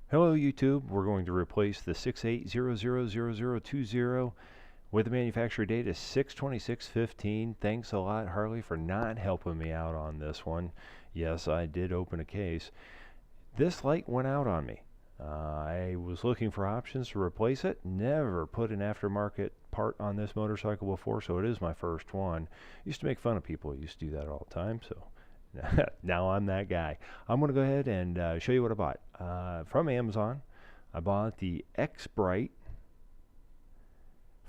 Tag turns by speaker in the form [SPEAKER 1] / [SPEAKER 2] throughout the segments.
[SPEAKER 1] Hello YouTube, we're going to replace the 68000020 with the manufacturer date of 6/26/15. Thanks a lot, Harley, for not helping me out on this one. Yes, I did open a case. This light went out on me. I was looking for options to replace it. Never put an aftermarket part on this motorcycle before, so it is my first one. Used to make fun of people who used to do that all the time, so now I'm that guy. I'm going to go ahead and show you what I bought. From Amazon, I bought the X-Bright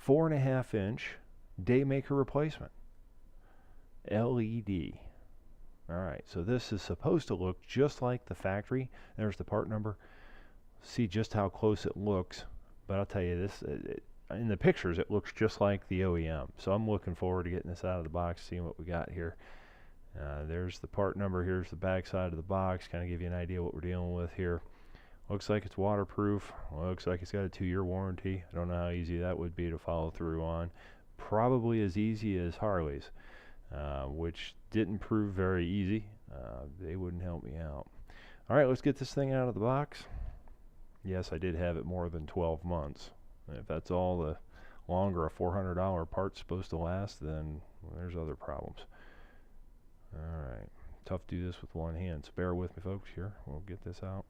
[SPEAKER 1] 4.5 inch DayMaker replacement LED. Alright, so this is supposed to look just like the factory. There's the part number. See just how close it looks. But I'll tell you this, in the pictures it looks just like the OEM. So I'm looking forward to getting this out of the box, seeing what we got here. There's the part number. Here's the back side of the box. Kind of give you an idea what we're dealing with here. Looks like it's waterproof. Looks like it's got a 2-year warranty. I don't know how easy that would be to follow through on. Probably as easy as Harley's, which didn't prove very easy. They wouldn't help me out. Alright, let's get this thing out of the box. Yes, I did have it more than 12 months. If that's all the longer a $400 part's supposed to last, then there's other problems. Alright, tough to do this with one hand, so bear with me folks here. We'll get this out.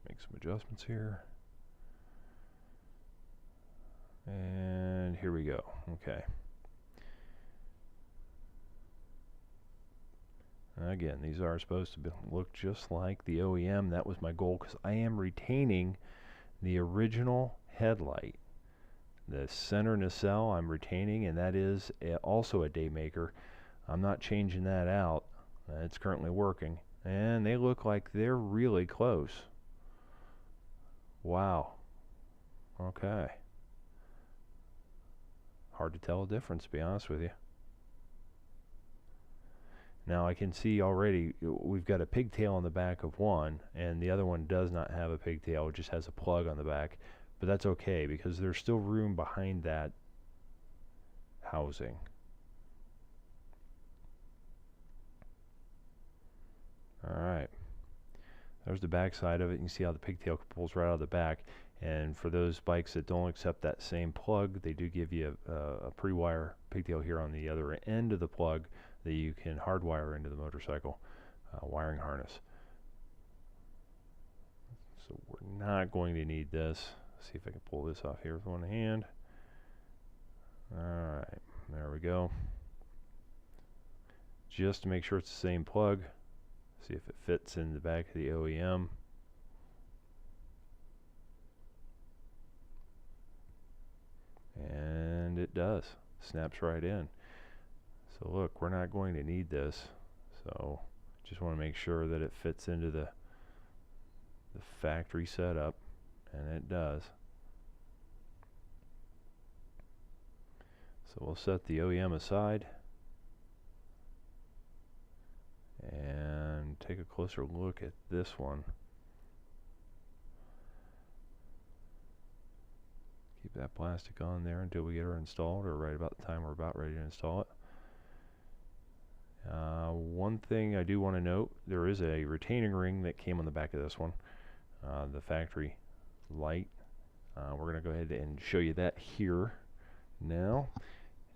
[SPEAKER 1] Make some adjustments here. And here we go. Okay. Again, these are supposed to look just like the OEM. That was my goal because I am retaining the original headlight. The center nacelle I'm retaining, and that is also a DayMaker. I'm not changing that out. It's currently working. And they look like they're really close. Wow. Okay. Hard to tell a difference, to be honest with you. Now I can see already we've got a pigtail on the back of one, and the other one does not have a pigtail. It just has a plug on the back. But that's okay because there's still room behind that housing. Alright. There's the back side of it. You can see how the pigtail pulls right out of the back. And for those bikes that don't accept that same plug, they do give you a pre-wire pigtail here on the other end of the plug that you can hardwire into the motorcycle wiring harness. So we're not going to need this. Let's see if I can pull this off here with one hand. Alright, there we go. Just to make sure it's the same plug. See if it fits in the back of the OEM. And it does. Snaps right in. So look, we're not going to need this. So just want to make sure that it fits into the factory setup, and it does. So we'll set the OEM aside and take a closer look at this one. Keep that plastic on there until we get her installed, or right about the time we're about ready to install it. One thing I do want to note, there is a retaining ring that came on the back of this one, the factory light. We're going to go ahead and show you that here now.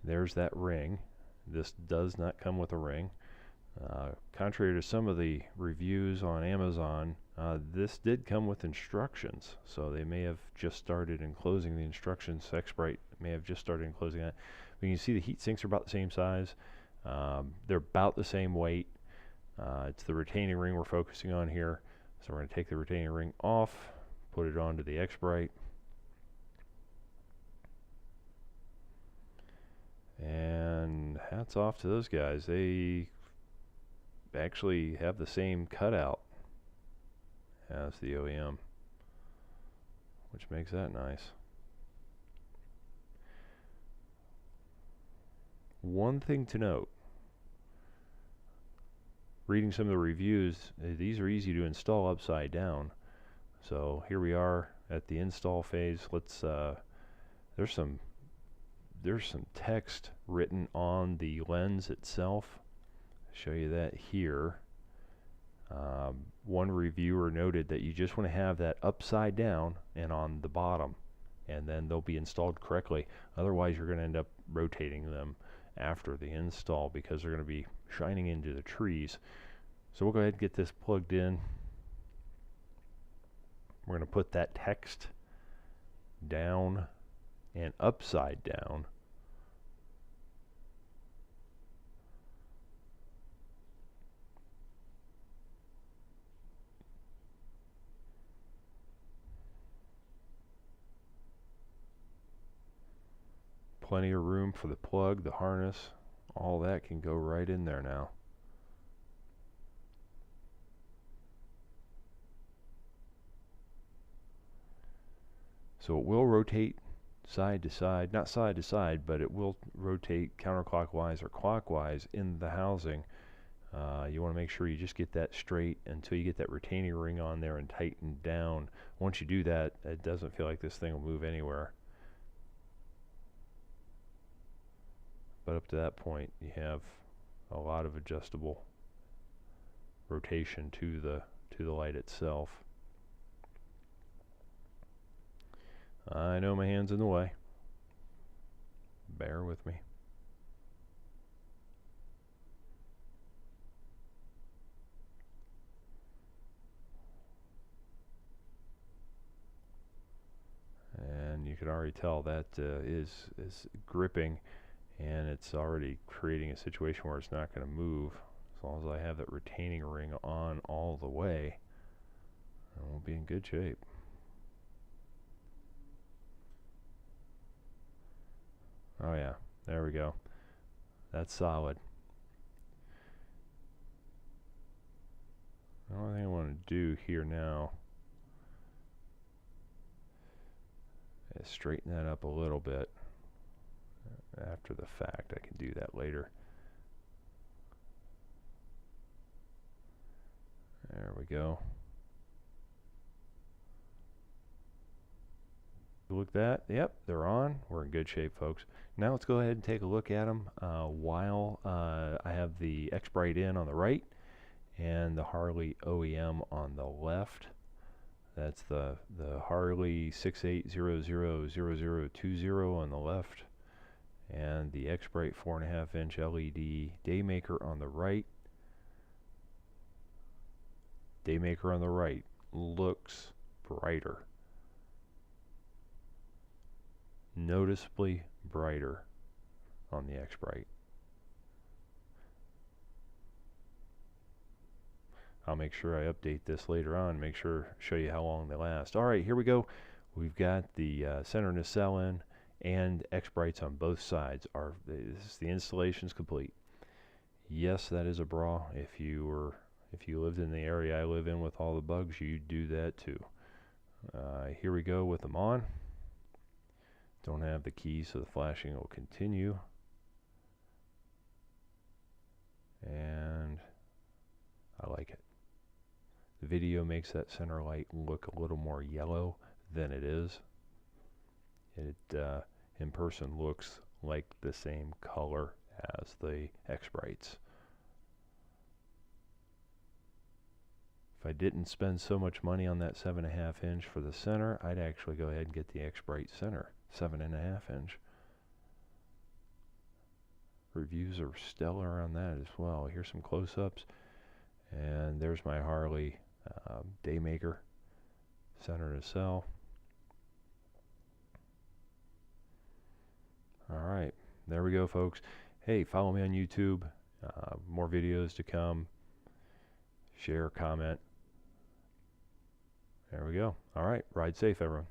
[SPEAKER 1] There's that ring. This does not come with a ring. Contrary to some of the reviews on Amazon, this did come with instructions, so they may have just started enclosing the instructions. X-Bright may have just started enclosing that. But you can see the heat sinks are about the same size. They're about the same weight. It's the retaining ring we're focusing on here. So we're going to take the retaining ring off, put it onto the X-Bright. And hats off to those guys. They actually have the same cutout as the OEM, which makes that nice. One thing to note, reading some of the reviews, these are easy to install upside down. So here we are at the install phase. Let's there's some there's some text written on the lens itself. I'll show you that here. One reviewer noted that you just want to have that upside down and on the bottom, and then they'll be installed correctly. Otherwise, you're going to end up rotating them after the install because they're going to be shining into the trees. So we'll go ahead and get this plugged in. We're going to put that text down and upside down. Plenty of room for the plug, the harness, all that can go right in there now. So it will rotate side to side, not side to side, but it will rotate counterclockwise or clockwise in the housing. You want to make sure you just get that straight until you get that retaining ring on there and tightened down. Once you do that, it doesn't feel like this thing will move anywhere. But up to that point, you have a lot of adjustable rotation to the light itself. I know my hand's in the way. Bear with me. And you can already tell that is gripping, and it's already creating a situation where it's not going to move. As long as I have that retaining ring on all the way, we'll be in good shape. Oh yeah, there we go. That's solid. The only thing I want to do here now is straighten that up a little bit. After the fact, I can do that later. There we go. Look at that. Yep, they're on. We're in good shape, folks. Now let's go ahead and take a look at them while I have the X-Brite in on the right and the Harley OEM on the left. That's the Harley 68000020 on the left, and the X-Brite 4.5-inch LED DayMaker on the right. DayMaker on the right looks brighter. Noticeably brighter on the X-Brite. I'll make sure I update this later on, show you how long they last. Alright, here we go. We've got the center nacelle in and X-Brites on both sides. The installation's complete. Yes, that is a bra. If you lived in the area I live in with all the bugs, you'd do that too. Here we go with them on. Don't have the key, so the flashing will continue. And I like it. The video makes that center light look a little more yellow than it is. It in person looks like the same color as the X-Brites. If I didn't spend so much money on that 7.5-inch for the center, I'd actually go ahead and get the X-Brite center 7.5-inch. Reviews are stellar on that as well. Here's some close-ups, and there's my Harley DayMaker center nacelle. Alright, there we go, folks. Hey, follow me on YouTube. More videos to come. Share, comment. There we go. Alright, ride safe, everyone.